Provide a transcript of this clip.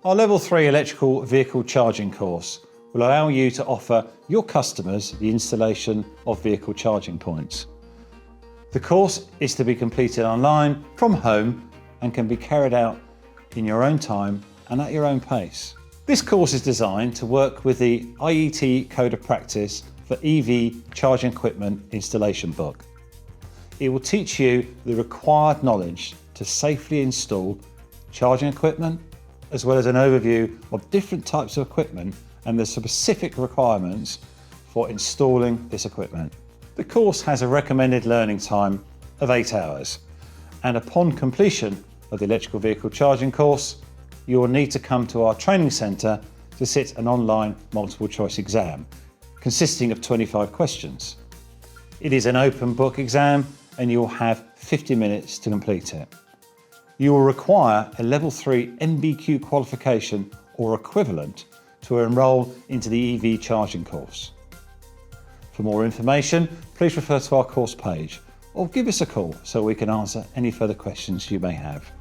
Our Level 3 Electrical Vehicle Charging course will allow you to offer your customers the installation of vehicle charging points. The course is to be completed online from home and can be carried out in your own time and at your own pace. This course is designed to work with the IET Code of Practice for EV Charging Equipment Installation book. It will teach you the required knowledge to safely install charging equipment, as well as an overview of different types of equipment and the specific requirements for installing this equipment. The course has a recommended learning time of 8 hours, and upon completion of the electrical vehicle charging course, you will need to come to our training centre to sit an online multiple choice exam consisting of 25 questions. It is an open book exam and you will have 50 minutes to complete it. You will require a Level 3 NBQ qualification or equivalent to enrol into the EV charging course. For more information, please refer to our course page or give us a call so we can answer any further questions you may have.